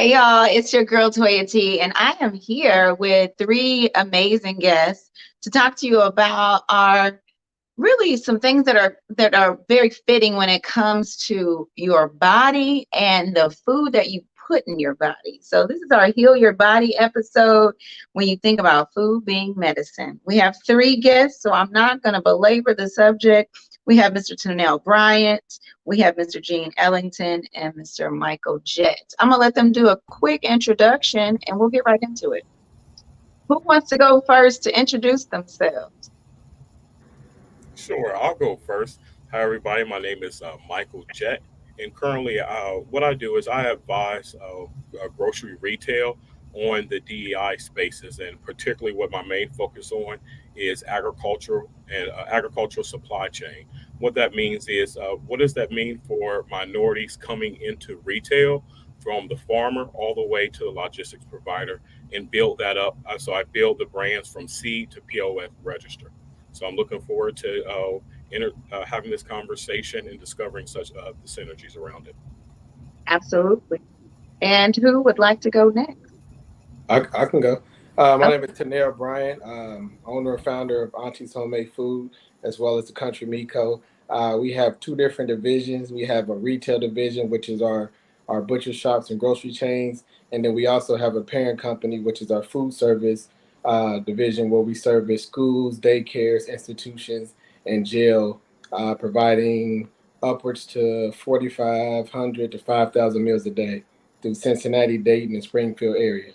Hey y'all, it's your girl Toyia T, and I am here with three amazing guests to talk to you about our really some things that are very fitting when it comes to your body and the food that you put in your body. So this is our Heal Your Body episode when you think about food being medicine. We have three guests, so I'm not going to belabor the subject. We have Mr. Tennel Bryant, we have Mr. Gene Ellington, and Mr. Michael Jett. I'm going to let them do a quick introduction and we'll get right into it. Who wants to go first to introduce themselves? Sure, I'll go first. Hi, everybody. My name is Michael Jett, and currently, what I do is I advise grocery retail on the DEI spaces, and particularly what my main focus on is agricultural supply chain. What that means is, what does that mean for minorities coming into retail, from the farmer all the way to the logistics provider, and build that up. So I build the brands from seed to POS register. So I'm looking forward to having this conversation and discovering such the synergies around it. Absolutely. And who would like to go next? I can go. My Oh, name is Tennel Bryant, owner and founder of Auntie's Homemade Food, as well as the Country Meat. We have two different divisions. We have a retail division, which is our butcher shops and grocery chains, and then we also have a parent company, which is our food service division, where we service schools, daycares, institutions, and jail, providing upwards to 4,500 to 5,000 meals a day through Cincinnati, Dayton, and Springfield area.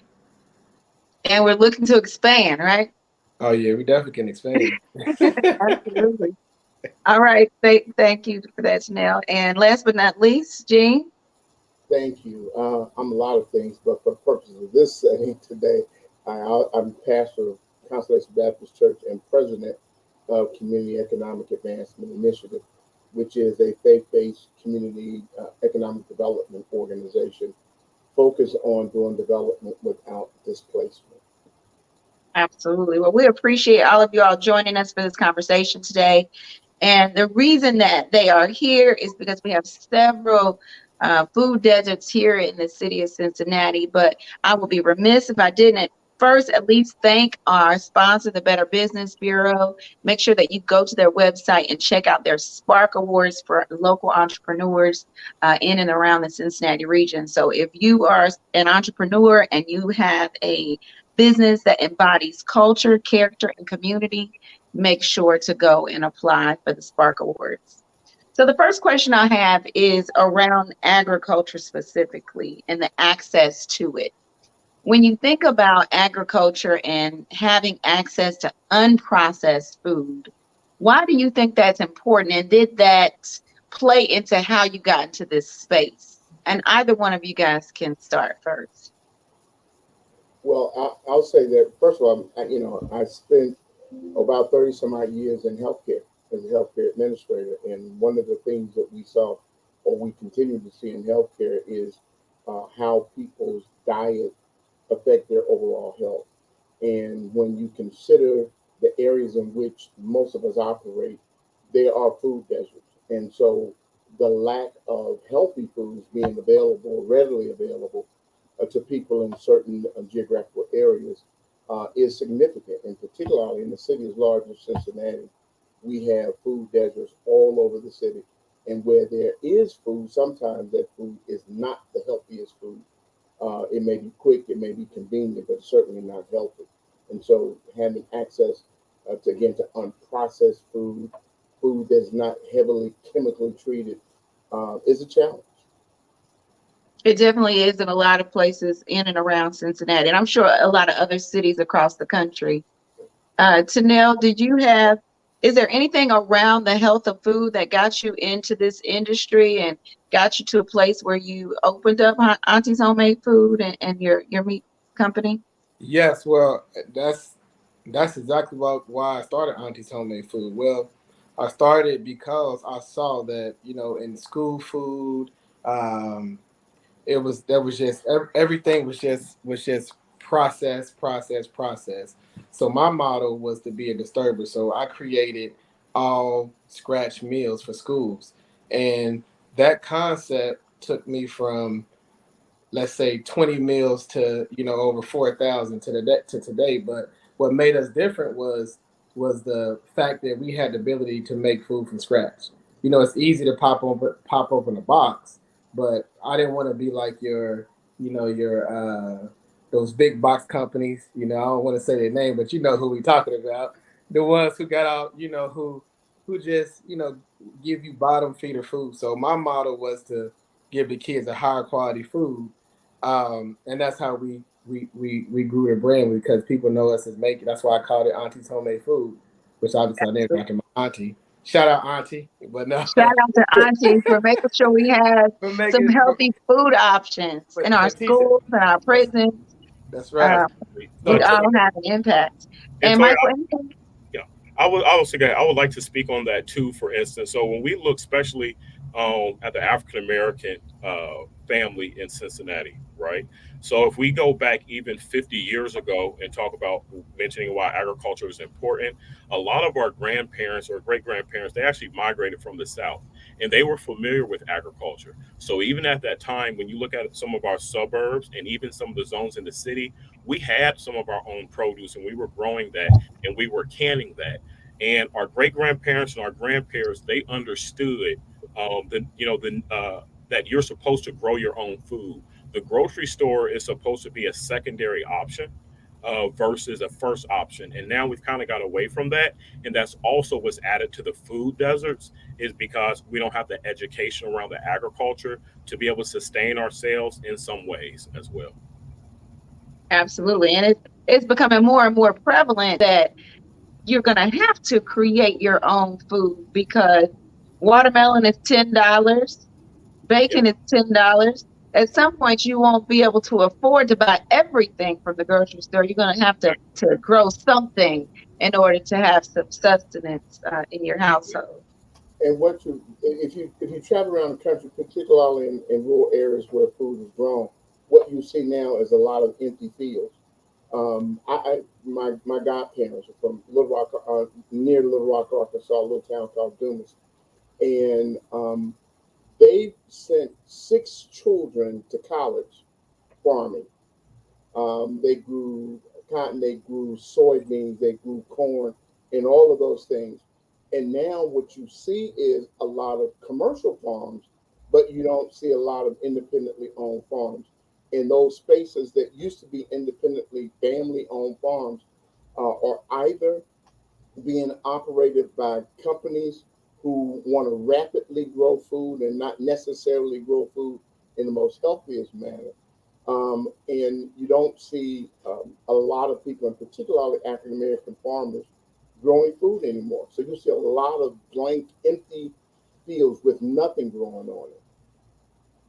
and we're looking to expand, right? Oh yeah, we definitely can expand. Absolutely. All right. Thank you for that, Chanel. And last but not least, Jean. Thank you. I'm a lot of things, but for the purposes of this setting today, I'm pastor of Constellation Baptist Church and president of Community Economic Advancement Initiative, which is a faith-based community economic development organization focused on doing development without displacement. Absolutely. Well, we appreciate all of you all joining us for this conversation today. And the reason that they are here is because we have several food deserts here in the city of Cincinnati. But I will be remiss if I didn't first at least thank our sponsor, the Better Business Bureau. Make sure that you go to their website and check out their Spark Awards for local entrepreneurs in and around the Cincinnati region. So if you are an entrepreneur and you have a business that embodies culture, character, and community, make sure to go and apply for the Spark Awards. So the first question I have is around agriculture specifically and the access to it. When you think about agriculture and having access to unprocessed food, why do you think that's important? And did that play into how you got into this space? And either one of you guys can start first. Well, I'll say that first of all, I spent about 30 some odd years in healthcare as a healthcare administrator. And one of the things that we saw or we continue to see in healthcare is how people's diet affect their overall health. And when you consider the areas in which most of us operate, there are food deserts. And so the lack of healthy foods being available, readily available to people in certain geographical areas is significant. And particularly in the city as large as Cincinnati, we have food deserts all over the city. And where there is food, sometimes that food is not the healthiest food. It may be quick, it may be convenient, but certainly not healthy. And so having access to unprocessed food, food that's not heavily chemically treated, is a challenge. It definitely is in a lot of places in and around Cincinnati, and I'm sure a lot of other cities across the country. Tanel, is there anything around the health of food that got you into this industry and got you to a place where you opened up Auntie's Homemade Food and your meat company? Yes, well, that's exactly why I started Auntie's Homemade Food. Well, I started because I saw that in school food, um, it was there was just everything was just process. So my motto was to be a disturber. So I created all scratch meals for schools, and that concept took me from let's say 20 meals to, over 4,000 to today. But what made us different was the fact that we had the ability to make food from scratch. It's easy to pop open a box, but I didn't want to be like your those big box companies. I don't want to say their name, but you know who we talking about. The ones who got out, who just give you bottom feeder food. So my model was to give the kids a higher quality food, and that's how we grew the brand, because people know us as making. That's why I called it Auntie's Homemade Food, which obviously I named after my auntie. Shout out Auntie, but no, Shout out to Auntie for making sure we have for some making healthy food options in our for teaching. schools and our That's, prisons. that's right. Uh, Absolutely. we So, all have an impact. and And Toy, Michael, anything? yeah, I would like to speak on that too. For instance, so when we look, especially at the African American family in Cincinnati, right? So if we go back even 50 years ago and talk about mentioning why agriculture is important, a lot of our grandparents or great grandparents, they actually migrated from the South, and they were familiar with agriculture. So even at that time, when you look at some of our suburbs and even some of the zones in the city, we had some of our own produce and we were growing that and we were canning that. And our great grandparents and our grandparents, they understood that you're supposed to grow your own food. The grocery store is supposed to be a secondary option versus a first option. And now we've kind of got away from that. And that's also what's added to the food deserts, is because we don't have the education around the agriculture to be able to sustain ourselves in some ways as well. Absolutely. And it's becoming more and more prevalent that you're going to have to create your own food, because watermelon is $10, Yeah. bacon is $10. At some point, you won't be able to afford to buy everything from the grocery store. You're going to have to grow something in order to have some sustenance in your household. And what you if you travel around the country, particularly in rural areas where food is grown, what you see now is a lot of empty fields. My godparents are from Little Rock, near Little Rock, Arkansas, a little town called Dumas, and they sent six children to college farming. They grew cotton, they grew soybeans, they grew corn, and all of those things. And now what you see is a lot of commercial farms, but you don't see a lot of independently owned farms. In those spaces that used to be independently family owned farms are either being operated by companies who want to rapidly grow food and not necessarily grow food in the most healthiest manner. And you don't see a lot of people, and particularly African American farmers, growing food anymore. So you see a lot of blank, empty fields with nothing growing on it.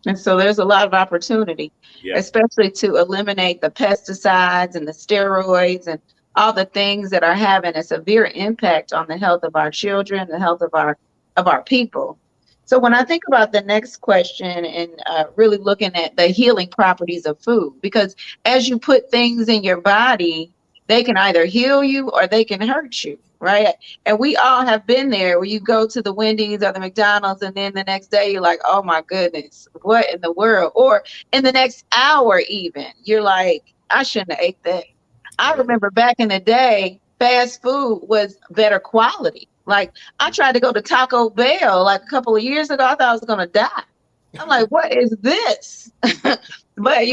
And so there's a lot of opportunity, Yeah. especially to eliminate the pesticides and the steroids and all the things that are having a severe impact on the health of our children, the health of our people. So when I think about the next question and really looking at the healing properties of food, because as you put things in your body, they can either heal you or they can hurt you, right? And we all have been there, where you go to the Wendy's or the McDonald's, and then the next day you're like, oh my goodness, what in the world? Or in the next hour, even, you're like, I shouldn't have ate that. I Yeah. remember back in the day, fast food was better quality. Like, I tried to go to Taco Bell like a couple of years ago. I thought I was going to die. I'm like, what is this? But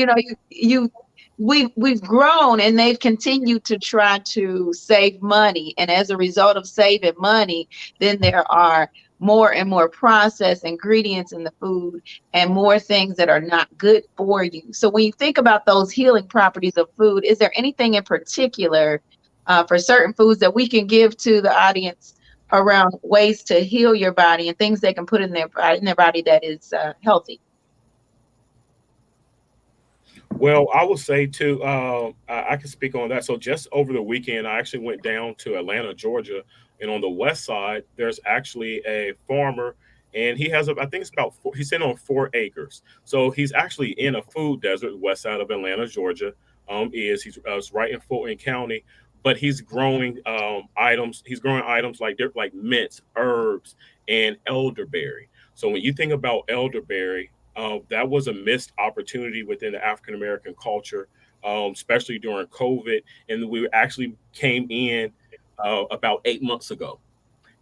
we've grown, and they've continued to try to save money. And as a result of saving money, then there are more and more processed ingredients in the food and more things that are not good for you. So when you think about those healing properties of food, is there anything in particular for certain foods that we can give to the audience around ways to heal your body and things they can put in their body that is healthy? Well, I would say too, I can speak on that. So just over the weekend, I actually went down to Atlanta, Georgia, and on the west side, there's actually a farmer, and he has, I think it's about he's sitting on 4 acres. So he's actually in a food desert, west side of Atlanta, Georgia. He's right in Fulton County, but he's growing items. He's growing items like mints, herbs, and elderberry. So when you think about elderberry, That was a missed opportunity within the African American culture, especially during COVID. And we actually came in about 8 months ago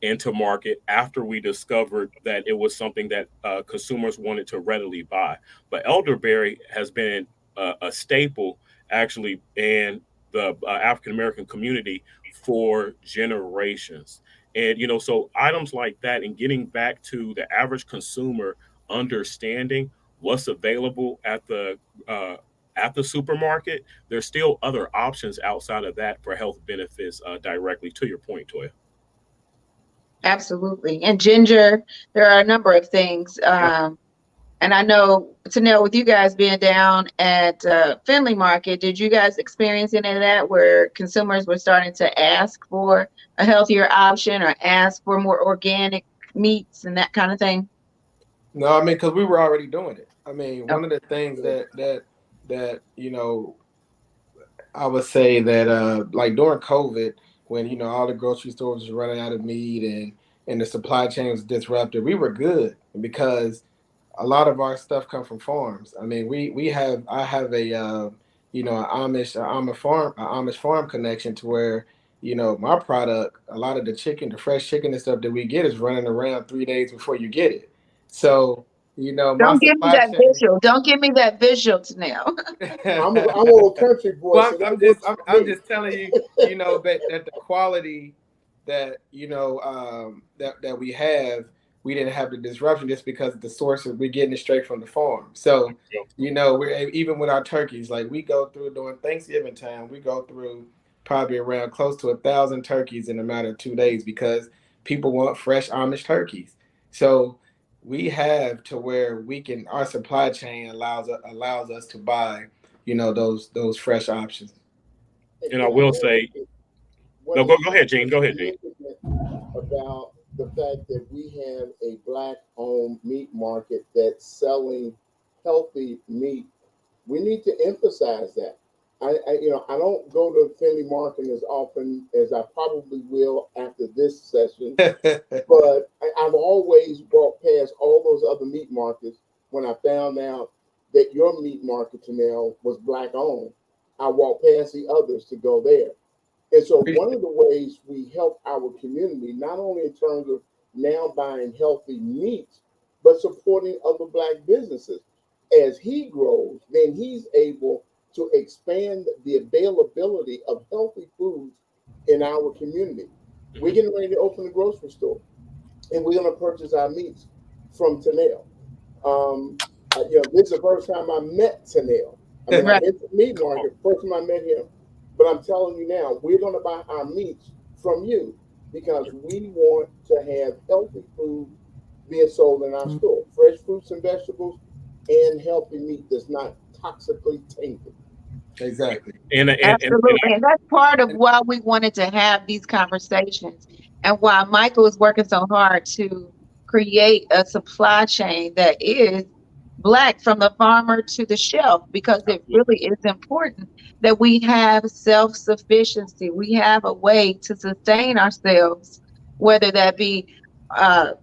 into market after we discovered that it was something that consumers wanted to readily buy. But elderberry has been a staple actually in the African American community for generations. And so items like that, and getting back to the average consumer understanding what's available uh, at the supermarket, there's still other options outside of that for health benefits directly to your point, Toya. Absolutely. And ginger, there are a number of things. And I know, Tennel, with you guys being down at Finley Market, did you guys experience any of that where consumers were starting to ask for a healthier option or ask for more organic meats and that kind of thing? No, I mean, because we were already doing it. I mean, Oh, one of the things that I would say that like during COVID, when all the grocery stores was running out of meat and the supply chain was disrupted, we were good because a lot of our stuff come from farms. I mean, I have a Amish farm connection to where my product, a lot of the chicken, the fresh chicken and stuff that we get is running around 3 days before you get it. So my don't give me supply that chain. visual. Don't give me that visual, Tennel. I'm a little country boy, Well, so that just works for I'm me. just telling you, that the quality that that we have, we didn't have the disruption just because the sources we're getting it straight from the farm. So, we're even with our turkeys, like we go through during Thanksgiving time, we go through probably around close to 1,000 turkeys in a matter of 2 days because people want fresh Amish turkeys. So we have to where our supply chain allows us to buy those fresh options. And And I can I will add say, one no, of the go things ahead, Gene. that's Go ahead, Gene. significant about the fact that we have a black-owned meat market that's selling healthy meat? We need to emphasize that. I don't go to Finley Market as often as I probably will after this session, but I've always walked past all those other meat markets when I found out that your meat market, Chanel, was black owned. I walked past the others to go there. And so one of the ways we help our community, not only in terms of now buying healthy meats, but supporting other black businesses. As he grows, then he's able to expand the availability of healthy foods in our community. We're Mhm. getting ready to open a grocery store and we're going to purchase our meats from Tennell. This is the first time I met Tennell. I mean, I've Right. been to the meat market, first time I met him. But I'm telling you now, we're going to buy our meats from you because we want to have healthy food being sold in our store. Fresh fruits and vegetables and healthy meat that's not toxically tainted. Right. Exactly. And Absolutely. And that's part of why we wanted to have these conversations and why Michael is working so hard to create a supply chain that is Black from the farmer to the shelf, because it really absolutely. is important that we have self sufficiency. We have a way to sustain ourselves, whether that be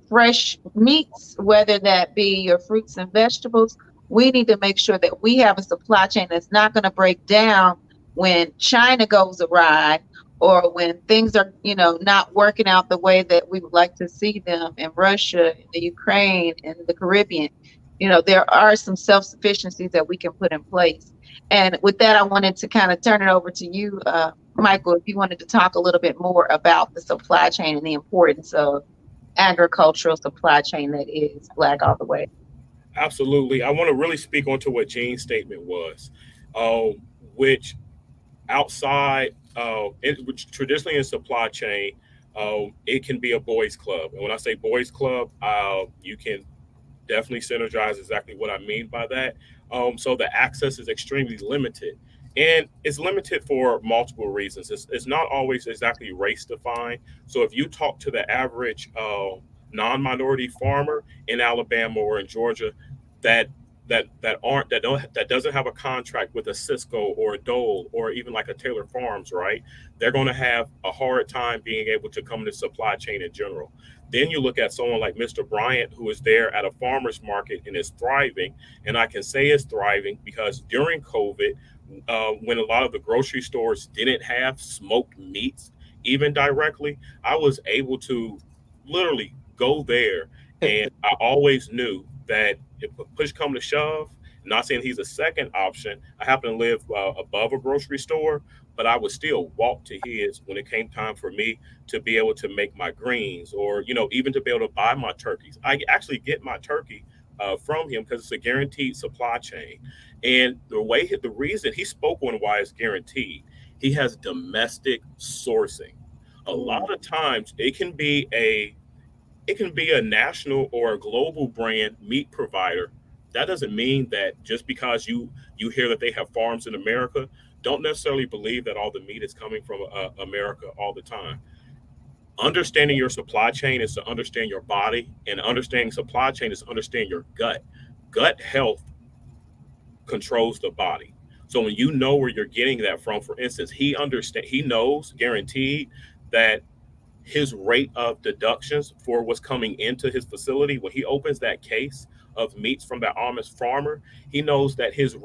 fresh meats, whether that be your fruits and vegetables. We need to make sure that we have a supply chain that's not going to break down when China goes awry or when things are, not working out the way that we would like to see them in Russia, in the Ukraine, in the Caribbean. There are some self-sufficiencies that we can put in place. And with that, I wanted to kind of turn it over to you, Michael, if you wanted to talk a little bit more about the supply chain and the importance of agricultural supply chain that is Black all the way. Absolutely. I want to really speak onto what Gene's statement was, uh, which outside, which traditionally in supply chain, it can be a boys' club. And when I say boys' club, you can definitely synergize exactly what I mean by that. So the access is extremely limited. And it's limited for multiple reasons. It's not always exactly race defined. So if you talk to the average non minority farmer in Alabama or in Georgia, that that doesn't have a contract with a Cisco or a Dole or even like a Taylor Farms, right? They're going to have a hard time being able to come to supply chain in general. Then you look at someone like Mr. Bryant, who is there at a farmer's market and is thriving. And I can say is thriving because during COVID, when a lot of the grocery stores didn't have smoked meats, even directly, I was able to literally go there, and I always knew that if push come to shove, not saying he's a second option. I happen to live above a grocery store, but I would still walk to his when it came time for me to be able to make my greens, or even to be able to buy my turkeys. I actually get my turkey from him because it's a guaranteed supply chain. And the reason he spoke on why it's guaranteed, he has domestic sourcing. A lot of times it can be a national or a global brand meat provider. That doesn't mean that just because you hear that they have farms in America, don't necessarily believe that all the meat is coming from America all the time. Understanding your supply chain is to understand your body, and understanding supply chain is to understand your gut. Gut health controls the body. So when you know where you're getting that from, for instance, he knows guaranteed that his rate of deductions for what's coming into his facility when he opens that case of meats from that Amish farmer, he knows that his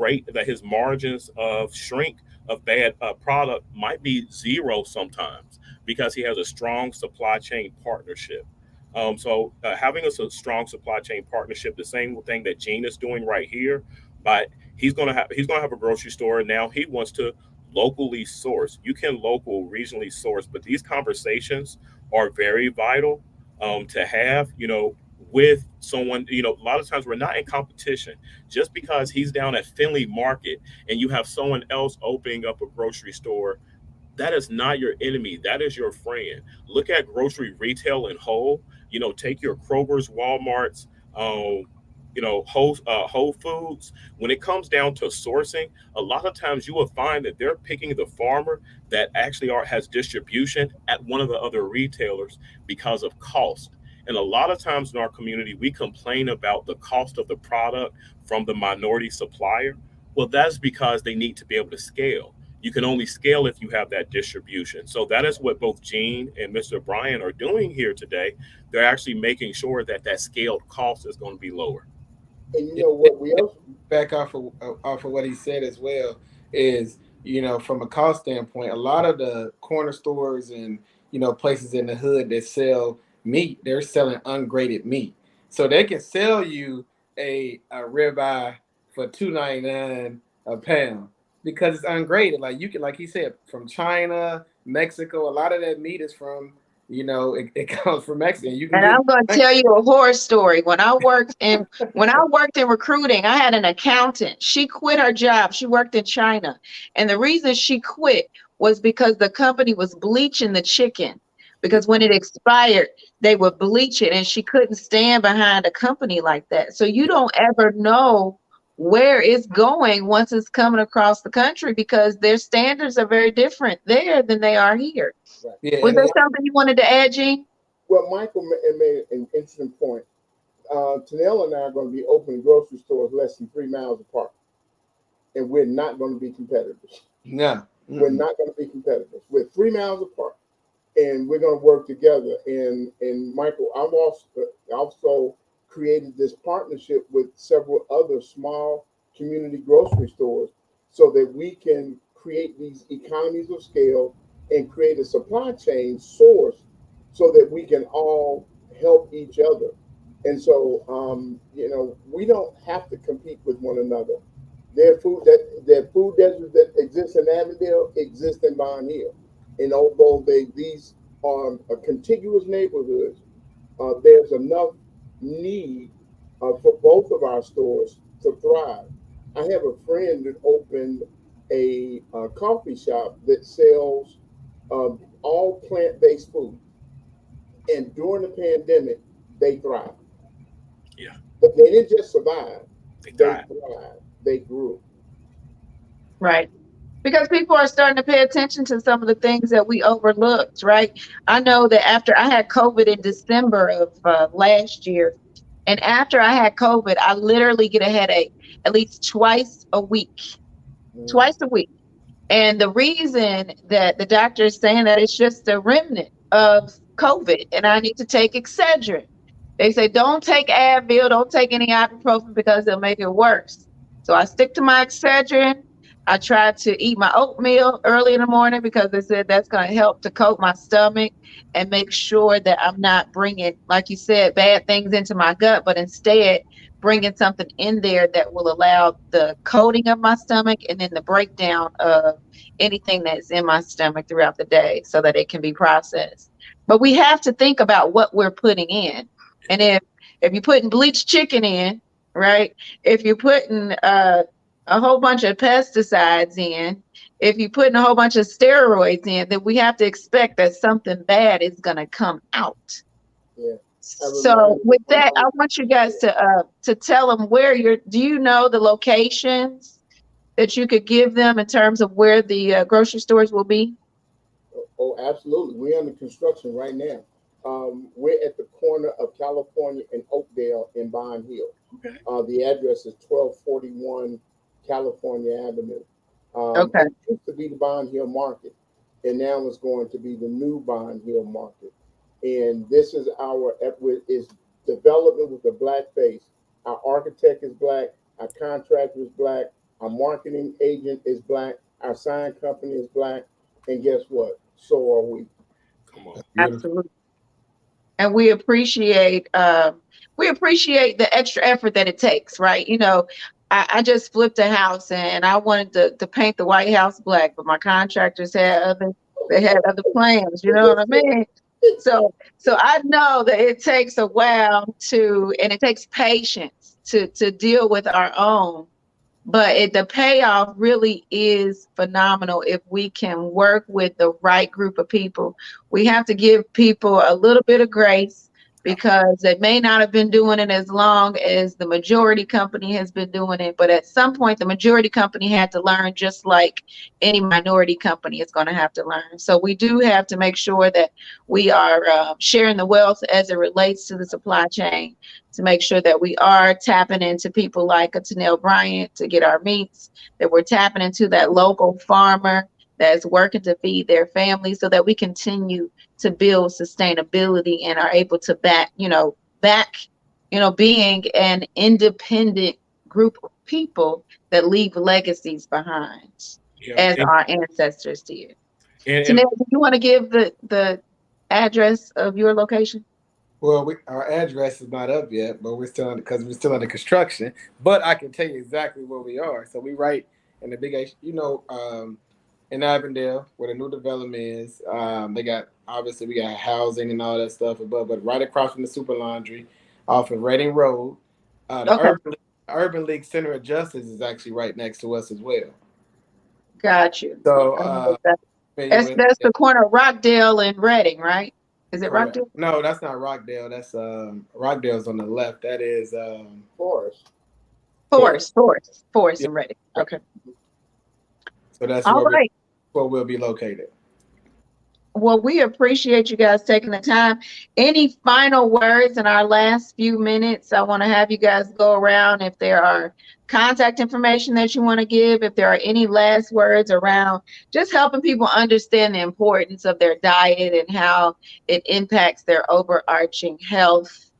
margins of shrink of bad product might be zero sometimes because he has a strong supply chain partnership. So having a strong supply chain partnership, the same thing that Gene is doing right here, but he's gonna have a grocery store now. He wants to locally source. You can local regionally source, but these conversations are very vital to have, with someone. A lot of times we're not in competition. Just because he's down at Finley Market and you have someone else opening up a grocery store, that is not your enemy. That is your friend. Look at grocery retail in whole. Take your Kroger's, Walmart's, Whole Foods. When it comes down to sourcing, a lot of times you will find that they're picking the farmer that actually has distribution at one of the other retailers because of cost. And a lot of times in our community, we complain about the cost of the product from the minority supplier. Well, that's because they need to be able to scale. You can only scale if you have that distribution. So that is what both Gene and Mr. Bryan are doing here today. They're actually making sure that that scaled cost is going to be lower. And you know what we also Back off of what he said as well is, from a cost standpoint, a lot of the corner stores and places in the hood that sell meat, they're selling ungraded meat, so they can sell you a ribeye for $2.99 a pound because it's ungraded. Like you can, like he said, from China, Mexico, a lot of that meat is from it comes from Mexico. You can And get I'm going to tell you a horror story. When I worked in recruiting, I had an accountant. She quit her job. She worked in China. And the reason she quit was because the company was bleaching the chicken. Because when it expired, they would bleach it, and she couldn't stand behind a company like that. So you don't ever know where it's going once it's coming across the country because their standards are very different there than they are here. right. yeah, Was and there something you wanted to add, Gene? Well, Michael made an interesting point. Tennell and I are going to be opening grocery stores less than 3 miles apart, and we're not going to be competitors. no. We're not going to be competitors. We're 3 miles apart, and we're going to work together. And Michael, I've also created this partnership with several other small community grocery stores so that we can create these economies of scale and create a supply chain source so that we can all help each other. And so, we don't have to compete with one another. Their food deserts that exist in Avondale exist in Bond Hill, and although these are contiguous neighborhoods, there's enough need for both of our stores to thrive. I have a friend that opened a coffee shop that sells all plant-based food, and during the pandemic, they thrived. Yeah, But they didn't just survive; they they thrive. thrived. They grew. Right. Because people are starting to pay attention to some of the things that we overlooked, right? I know that after I had COVID in December of last year, And after I had COVID, I literally get a headache at least twice a week. And the reason that the doctor is saying that it's just a remnant of COVID and I need to take Excedrin. They say, don't take Advil, don't take any ibuprofen because it'll make it worse. So I stick to my Excedrin. I try to eat my oatmeal early in the morning because they said that's going to help to coat my stomach and make sure that I'm not bringing, like you said, bad things into my gut, but instead bringing something in there that will allow the coating of my stomach and then the breakdown of anything that's in my stomach throughout the day so that it can be processed. But we have to think about what we're putting in. And if you're putting bleached chicken in, right? If you're putting a whole bunch of pesticides in, if you're putting a whole bunch of steroids in, then we have to expect that something bad is going to come out. Yeah. So with that, I want you guys to tell them where do you know the locations that you could give them in terms of where the grocery stores will be? Oh, absolutely. We're under construction right now. We're at the corner of California and Oakdale in Bond Hill. Okay. The address is 1241 California Avenue. Okay. It used to be the Bond Hill Market, and now it's going to be the new Bond Hill Market. And this is is development with a black face. Our architect is black. Our contractor is black. Our marketing agent is black. Our sign company is black. And guess what? So are we. Come on. Absolutely. And we appreciate the extra effort that it takes, right? You know, I just flipped a house and I wanted to paint the White House black, but my contractors had other plans, you know what I mean? So I know that it takes a while and it takes patience to deal with our own. But the payoff really is phenomenal if we can work with the right group of people. We have to give people a little bit of grace because they may not have been doing it as long as the majority company has been doing it. But at some point, the majority company had to learn, just like any minority company is going to have to learn. So we do have to make sure that we are sharing the wealth as it relates to the supply chain, to make sure that we are tapping into people like a Tennel Bryant to get our meats, that we're tapping into that local farmer that's working to feed their family so that we continue to build sustainability and are able to back being an independent group of people that leave legacies behind, as our ancestors did. Tennel, do you want to give the address of your location? Well, our address is not up yet, but we're still under construction. But I can tell you exactly where we are. So we right in the big, in Avondale, where the new development is. We got housing and all that stuff above, but right across from the Super Laundry, off of Reading Road. The Urban League Center of Justice is actually right next to us as well. Got you. So that's the corner of Rockdale and Reading, right? Is it correct. Rockdale? No, that's not Rockdale. That's Rockdale's on the left. That is Forest and Reading. Okay. So that's where we'll be located. Well, we appreciate you guys taking the time. Any final words in our last few minutes? I want to have you guys go around if there are contact information that you want to give, if there are any last words around just helping people understand the importance of their diet and how it impacts their overarching health.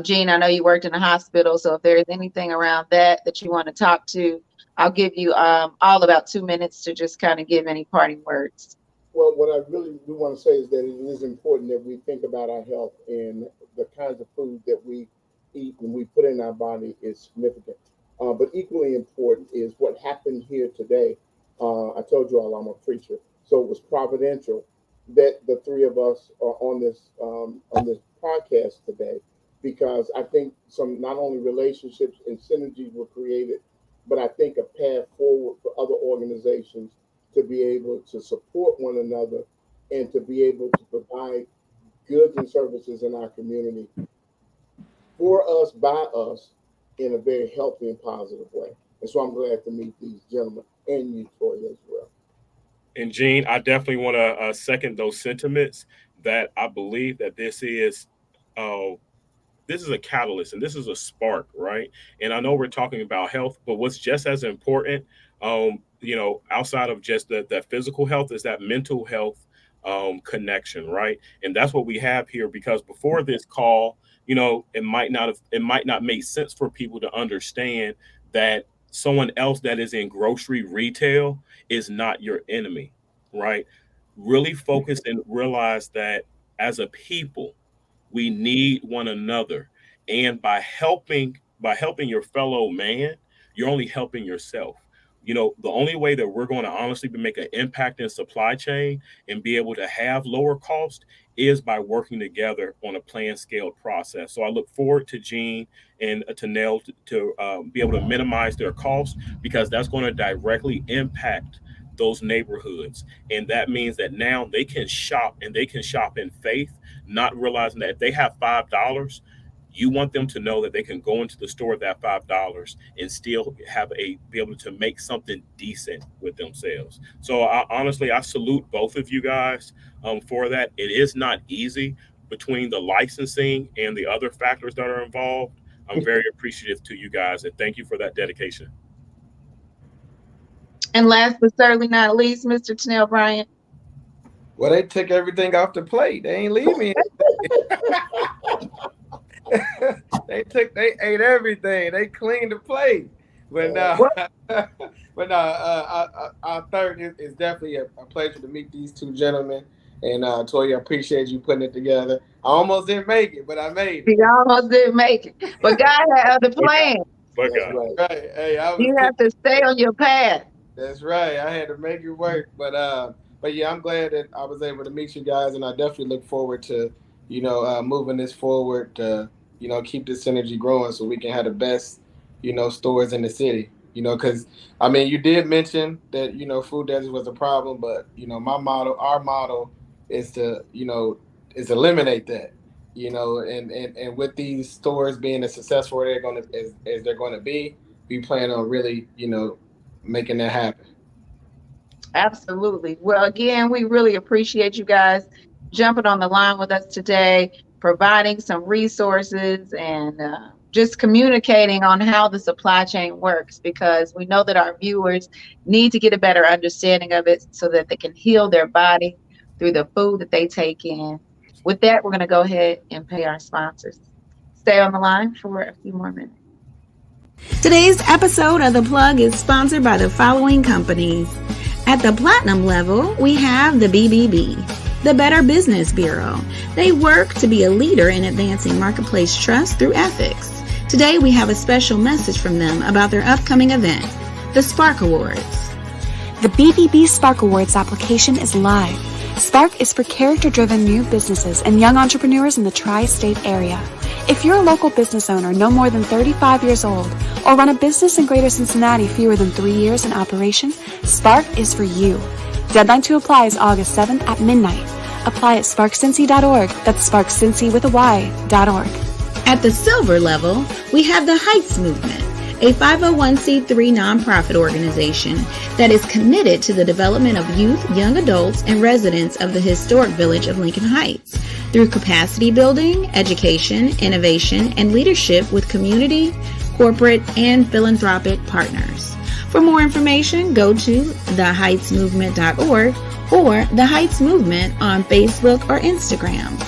Jean, I know you worked in a hospital, so if there's anything around that you want to talk to, I'll give you all about 2 minutes to just kind of give any parting words. Well, what I really do want to say is that it is important that we think about our health, and the kinds of food that we eat and we put in our body is significant. But equally important is what happened here today. I told you all I'm a preacher, so it was providential that the three of us are on this podcast today, because I think some not only relationships and synergies were created, but I think a path forward for other organizations to be able to support one another and to be able to provide goods and services in our community for us, by us, in a very healthy and positive way. And so I'm glad to meet these gentlemen and you, Toyia, as well. And Gene, I definitely want to second those sentiments, that I believe that this is this is a catalyst and this is a spark, right? And I know we're talking about health, but what's just as important, outside of just that physical health, is that mental health connection, right? And that's what we have here, because before this call, it might not make sense for people to understand that someone else that is in grocery retail is not your enemy, right? Really focus and realize that as a people, we need one another. And by helping your fellow man, you're only helping yourself. The only way that we're going to honestly make an impact in supply chain and be able to have lower cost is by working together on a plan scaled process. So I look forward to Gene and Tennel to be able to minimize their costs, because that's going to directly impact those neighborhoods. And that means that now they can shop, and they can shop in faith, not realizing that if they have $5, you want them to know that they can go into the store with that $5 and still be able to make something decent with themselves. So I salute both of you guys for that. It is not easy between the licensing and the other factors that are involved. I'm very appreciative to you guys, and thank you for that dedication. And last but certainly not least, Mr. Tennel Bryant. Well, they took everything off the plate. They ain't leave me. They ate everything. They cleaned the plate. But our third is definitely a pleasure to meet these two gentlemen. And Toyia, I appreciate you putting it together. I almost didn't make it, but I made it. You almost didn't make it, but God had other plans. Right. Hey, you have to stay on your path. That's right. I had to make it work. But yeah, I'm glad that I was able to meet you guys, and I definitely look forward to moving this forward to keep this synergy growing so we can have the best stores in the city. Because you did mention that food deserts was a problem, but our model is to is eliminate that. And with these stores being as successful as they're going to be, we plan on really making that happen. Absolutely. Well, again, we really appreciate you guys jumping on the line with us today, providing some resources and just communicating on how the supply chain works, because we know that our viewers need to get a better understanding of it so that they can heal their body through the food that they take in. With that, we're going to go ahead and pay our sponsors. Stay on the line for a few more minutes. Today's episode of The Plug is sponsored by the following companies. At the platinum level, we have the BBB, the Better Business Bureau. They work to be a leader in advancing marketplace trust through ethics. Today, we have a special message from them about their upcoming event, the Spark Awards. The BBB Spark Awards application is live. Spark is for character-driven new businesses and young entrepreneurs in the tri-state area. If you're a local business owner no more than 35 years old or run a business in Greater Cincinnati fewer than 3 years in operation, Spark is for you. Deadline to apply is August 7th at midnight. Apply at sparkcincy.org. That's sparkcincy with a Y.org. At the silver level, we have the Heights Movement, a 501c3 nonprofit organization that is committed to the development of youth, young adults, and residents of the historic village of Lincoln Heights through capacity building, education, innovation, and leadership with community, corporate, and philanthropic partners. For more information, go to theheightsmovement.org or The Heights Movement on Facebook or Instagram.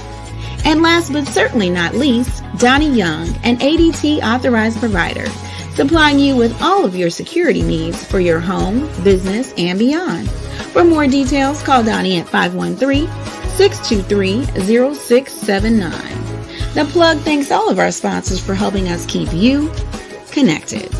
And last but certainly not least, Donnie Young, an ADT authorized provider, supplying you with all of your security needs for your home, business, and beyond. For more details, call Donnie at 513-623-0679. The Plug thanks all of our sponsors for helping us keep you connected.